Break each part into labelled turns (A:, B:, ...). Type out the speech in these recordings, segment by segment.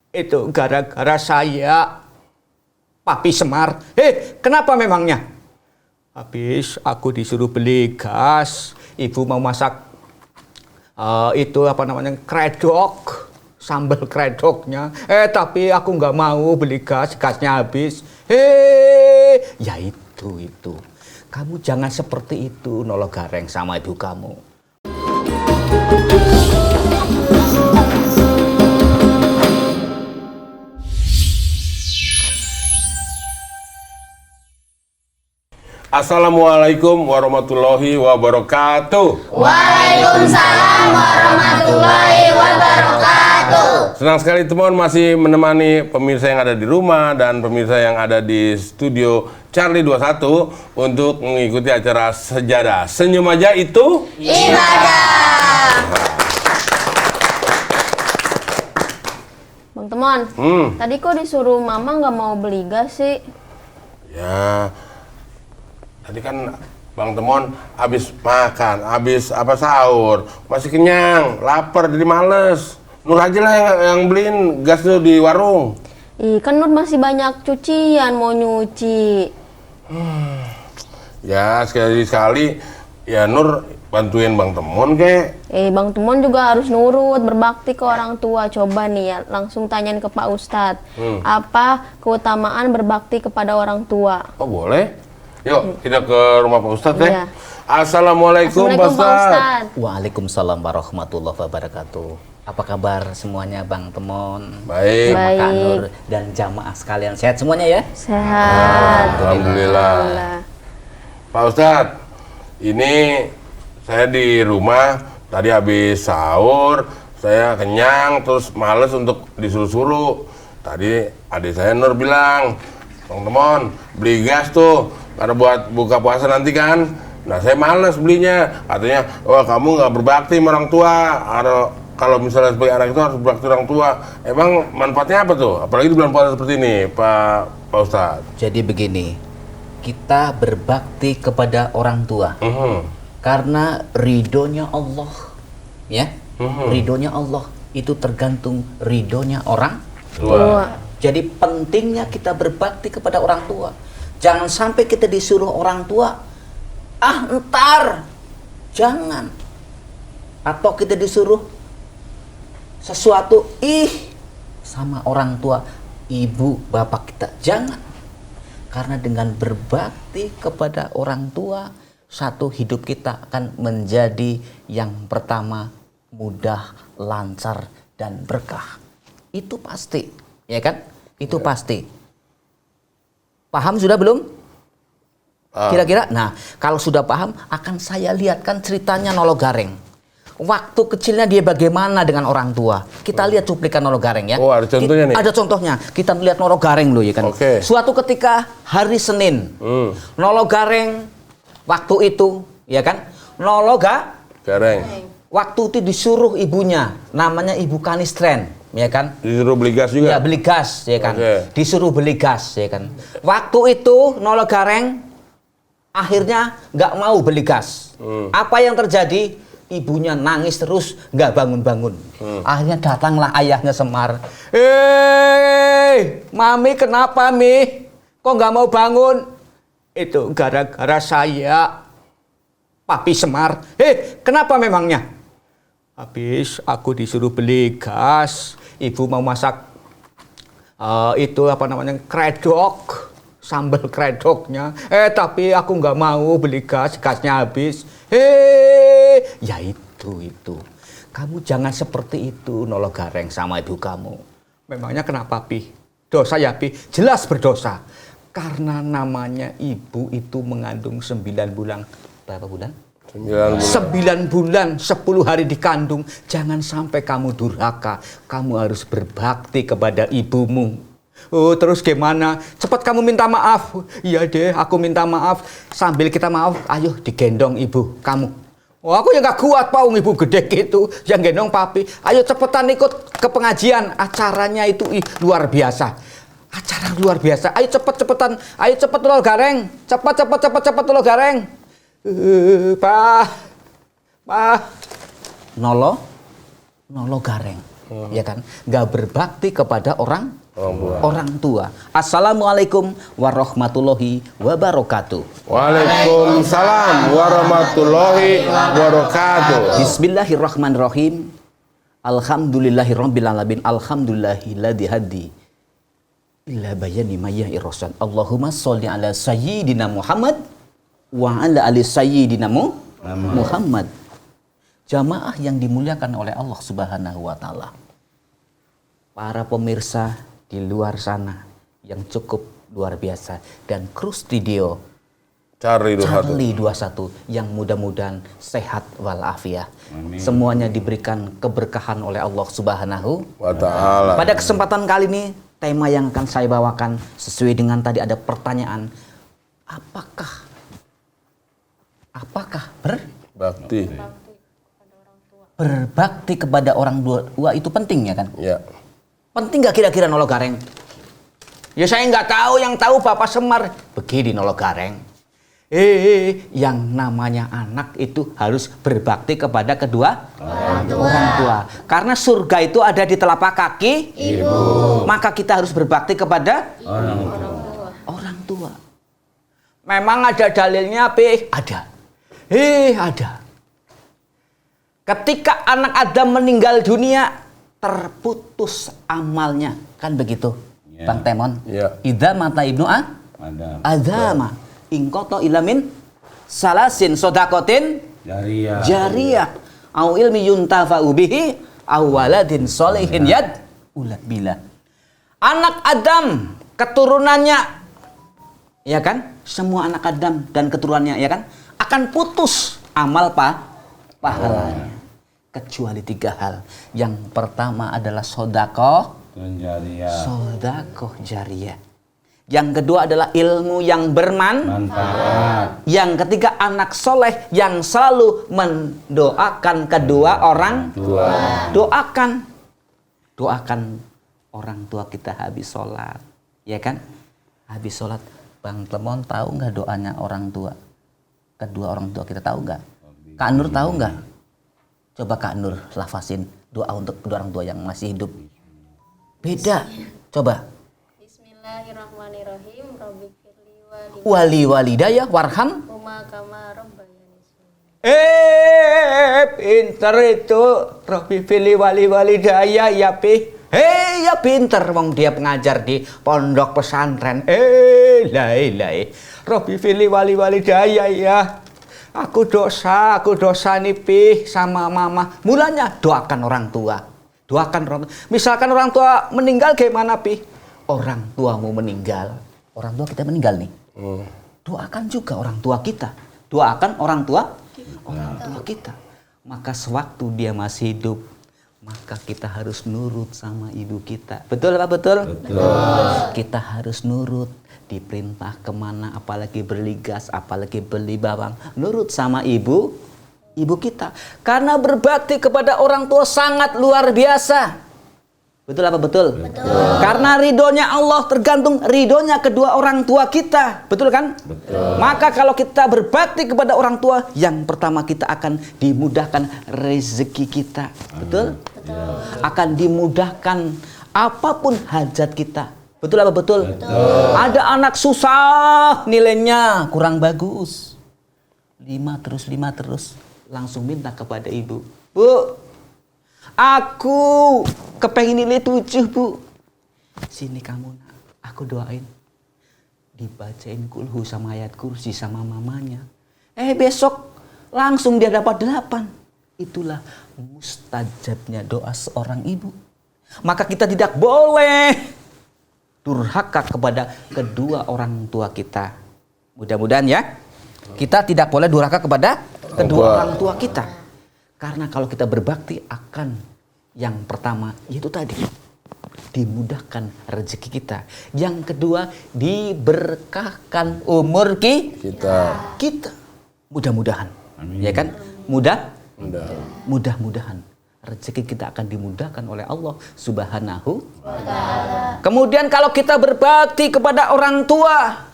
A: Itu gara-gara saya, Papi Semar. Kenapa memangnya? Habis aku disuruh beli gas, ibu mau masak kredok, sambal kredoknya. Tapi aku nggak mau beli gasnya habis. Ya itu. Kamu jangan seperti itu, Nolo Gareng sama ibu kamu.
B: Assalamualaikum warahmatullahi wabarakatuh.
C: Waalaikumsalam warahmatullahi wabarakatuh.
B: Senang sekali teman masih menemani pemirsa yang ada di rumah dan pemirsa yang ada di studio Charlie 21 untuk mengikuti acara Sejadah. Senyum aja itu
C: ibadah. Bang Temon, tadi kok disuruh mama nggak mau beli gas sih?
B: Ya, tadi kan Bang Temon habis makan, habis sahur, masih kenyang, lapar jadi males. Nur aja lah yang beliin gas tuh di warung.
C: Kan Nur masih banyak cucian mau nyuci.
B: Ya sekali ya Nur bantuin Bang Temon kek.
C: Bang Temon juga harus nurut, berbakti ke orang tua. Coba nih ya, langsung tanyain ke Pak Ustadz. Apa keutamaan berbakti kepada orang tua?
B: Oh boleh. Yuk kita ke rumah Pak Ustadz ya.
C: Iya.
B: Assalamualaikum Pak Ustadz.
A: Waalaikumsalam warahmatullahi wabarakatuh. Apa kabar semuanya Bang Temon?
B: Baik.
A: Kak Nur dan jamaah sekalian sehat semuanya ya?
C: Sehat.
B: Alhamdulillah. Pak Ustadz, ini saya di rumah tadi habis sahur, saya kenyang terus males untuk disuruh-suruh. Tadi adik saya Nur bilang, Bang Temon beli gas tuh karena buat buka puasa nanti kan. Nah saya males belinya, katanya wah kamu nggak berbakti sama orang tua. Kalau misalnya sebagai anak itu harus berbakti orang tua. Emang manfaatnya apa tuh? Apalagi di bulan puasa seperti ini, Pak Ustadz.
A: Jadi begini, kita berbakti kepada orang tua karena ridhonya Allah, ya. Ridhonya Allah itu tergantung ridhonya orang tua. Jadi pentingnya kita berbakti kepada orang tua. Jangan sampai kita disuruh orang tua, entar, jangan. Atau kita disuruh sesuatu sama orang tua, ibu, bapak kita, jangan. Karena dengan berbakti kepada orang tua, satu hidup kita akan menjadi yang pertama mudah, lancar, dan berkah. Itu pasti, ya kan? Itu pasti. Paham sudah belum? Kira-kira? Nah, kalau sudah paham, akan saya lihatkan ceritanya Nolo Gareng. Waktu kecilnya dia bagaimana dengan orang tua. Kita lihat cuplikan Nolo Gareng ya.
B: Oh, ada contohnya nih.
A: Ada contohnya. Kita lihat Nolo Gareng loh ya kan.
B: Oke.
A: Suatu ketika hari Senin, Nolo Gareng waktu itu ya kan. Nolo
B: Gareng.
A: waktu itu disuruh ibunya, namanya Ibu Kanistren, ya kan?
B: Disuruh beli gas juga?
A: Ya beli gas, ya kan?
B: Oke.
A: Disuruh beli gas, ya kan? Waktu itu Nolo Gareng akhirnya nggak mau beli gas. Apa yang terjadi? Ibunya nangis terus, nggak bangun-bangun. Akhirnya datanglah ayahnya Semar. Mami kenapa, Mi? Kok nggak mau bangun? Itu gara-gara saya, Papi Semar. Kenapa memangnya? Habis aku disuruh beli gas, ibu mau masak kredok, sambal kredoknya. Tapi aku nggak mau beli gasnya habis. Ya itu. Kamu jangan seperti itu, Nolo Gareng sama ibu kamu. Memangnya kenapa, Pi? Dosa ya, Pi? Jelas berdosa. Karena namanya ibu itu mengandung 9 bulan. Berapa bulan?
B: 9
A: bulan, 10 hari dikandung. Jangan sampai kamu durhaka. Kamu harus berbakti kepada ibumu. Oh, terus gimana? Cepat kamu minta maaf. Iya deh, aku minta maaf. Sambil kita maaf, ayo digendong ibu kamu. Oh, aku yang gak kuat, Pak, ibu gede gitu. Yang gendong Papi. Ayo cepetan ikut ke pengajian. Acaranya itu luar biasa. Acara luar biasa. Ayo cepetan. Ayo cepet Nolo Gareng. Cepet Nolo Gareng. Pak. Nolo Gareng. ya kan? Nggak berbakti kepada orang tua. Assalamualaikum warahmatullahi wabarakatuh.
B: Waalaikumsalam warahmatullahi wabarakatuh.
A: Bismillahirrahmanirrahim. Alhamdulillahirabbil alamin. Alhamdulillahilladzi hadi illa bayani mayya irrasul. Allahumma sholli ala sayyidina Muhammad wa ala ali sayyidina Muhammad. Jamaah yang dimuliakan oleh Allah Subhanahu wa taala. Para pemirsa di luar sana yang cukup luar biasa dan kru studio Charlie 21 yang mudah-mudahan sehat walafiat. Semuanya diberikan keberkahan oleh Allah Subhanahu
B: wa taala.
A: Pada kesempatan kali ini tema yang akan saya bawakan sesuai dengan tadi ada pertanyaan, apakah berbakti kepada orang tua itu penting ya kan?
B: Ya.
A: Penting nggak kira-kira Nolo Gareng? Ya saya nggak tahu, yang tahu Bapak Semar. Begini Nolo Gareng. Yang namanya anak itu harus berbakti kepada kedua orang tua. Karena surga itu ada di telapak kaki ibu. Maka kita harus berbakti kepada orang tua. Memang ada dalilnya, Pi? Ada. Ada. Ketika anak Adam meninggal dunia, terputus amalnya, kan begitu, Bang Temon? Idza mata ibnu Adama ingkoto ilamin salasin sodakotin jariyah au ilmi yuntafa'u bihi au waladin solihin yad ulat bila. Anak Adam keturunannya, ya kan, semua anak Adam dan keturunannya, ya kan, akan putus amal pahalanya. Kecuali 3 hal. Yang pertama adalah sodakoh jariyah. Yang kedua adalah ilmu yang bermanfaat. Yang ketiga anak soleh yang selalu mendoakan kedua orang tua. Doakan orang tua kita habis sholat, ya kan? Habis sholat, Bang Temon tahu nggak doanya orang tua? Kedua orang tua kita tahu nggak? Kak Nur tahu nggak? Coba Kak Nur lafasin doa untuk kedua orang tua yang masih hidup. Beda. Coba.
C: Bismillahirrahmanirrahim. Rabbighfirli
A: wali walidayah warham.
C: kama rabbayani.
A: Pinter itu. Rabbighfirli wali walidayah ya Pi. Ya pinter, wong dia pengajar di pondok pesantren. Rabbighfirli wali walidayah ya. Aku dosa nih Pi sama mama. Mulanya doakan orang tua. Misalkan orang tua meninggal gimana Pi? Orang tuamu meninggal. Orang tua kita meninggal nih. Doakan juga orang tua kita. Doakan orang tua kita. Maka sewaktu dia masih hidup, maka kita harus nurut sama ibu kita. Betul apa betul? Betul. Kita harus nurut. Diperintah kemana, apalagi beli gas, apalagi beli bawang, nurut sama ibu kita. Karena berbakti kepada orang tua sangat luar biasa. Betul apa betul? Betul. Karena ridhonya Allah tergantung ridhonya kedua orang tua kita. Betul kan? Betul. Maka kalau kita berbakti kepada orang tua, yang pertama kita akan dimudahkan rezeki kita. Betul? Betul. Akan dimudahkan apapun hajat kita. Betul apa betul? Betul. Ada anak susah, nilainya kurang bagus. 5 terus. Langsung minta kepada ibu. Bu, aku kepengen nilai 7 Bu. Sini kamu nak, aku doain. Dibacain kulhu sama ayat kursi sama mamanya. Besok langsung dia dapat 8. Itulah mustajabnya doa seorang ibu. Maka kita tidak boleh durhaka kepada kedua orang tua kita. Mudah-mudahan ya, kita tidak boleh durhaka kepada kedua orang tua kita. Karena kalau kita berbakti akan yang pertama yaitu tadi dimudahkan rezeki kita. Yang kedua diberkahkan umur kita. Mudah-mudahan. Amin. Ya kan? Mudah-mudahan rezeki kita akan dimudahkan oleh Allah Subhanahu wa ta'ala. Kemudian kalau kita berbakti kepada orang tua,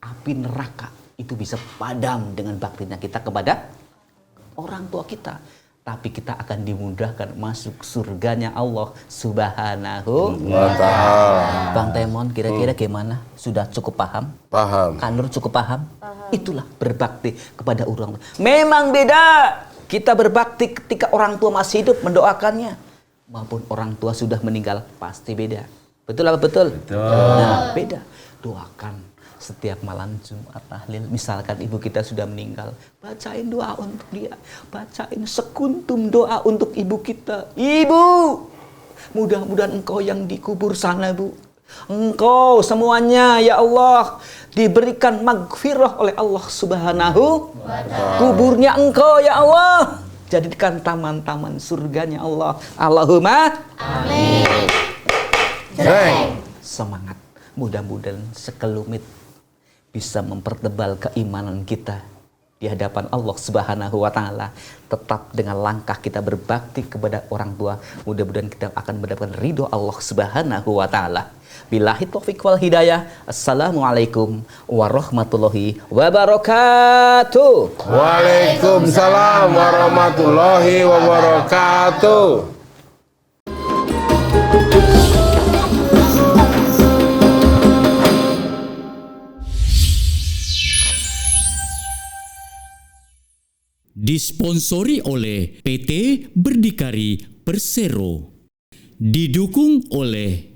A: api neraka itu bisa padam dengan baktinya kita kepada orang tua kita. tapi kita akan dimudahkan masuk surganya Allah Subhanahu
B: wa ta'ala.
A: Bang Temon, kira-kira gimana? Sudah cukup paham?
B: Paham.
A: Kak Nur cukup paham? Itulah berbakti kepada orang tua. Memang beda kita berbakti ketika orang tua masih hidup mendoakannya, maupun orang tua sudah meninggal, pasti beda. Betul apa betul? Betul. Nah, beda. Doakan setiap malam Jumat tahlil, misalkan ibu kita sudah meninggal, bacain doa untuk dia, bacain sekuntum doa untuk ibu kita. Ibu, mudah-mudahan engkau yang dikubur sana, Bu, engkau semuanya ya Allah diberikan magfirah oleh Allah Subhanahu wa ta'ala. Kuburnya engkau ya Allah jadikan taman-taman surganya Allah. Allahumma amin. Semangat, mudah-mudahan sekelumit bisa mempertebal keimanan kita di hadapan Allah Subhanahu wa ta'ala. Tetap dengan langkah kita berbakti kepada orang tua, mudah-mudahan kita akan mendapatkan ridho Allah Subhanahu wa ta'ala. Billahi taufiq wal hidayah. Assalamualaikum warahmatullahi wabarakatuh.
B: Waalaikumsalam warahmatullahi wabarakatuh.
D: Disponsori oleh PT Berdikari Persero. Didukung oleh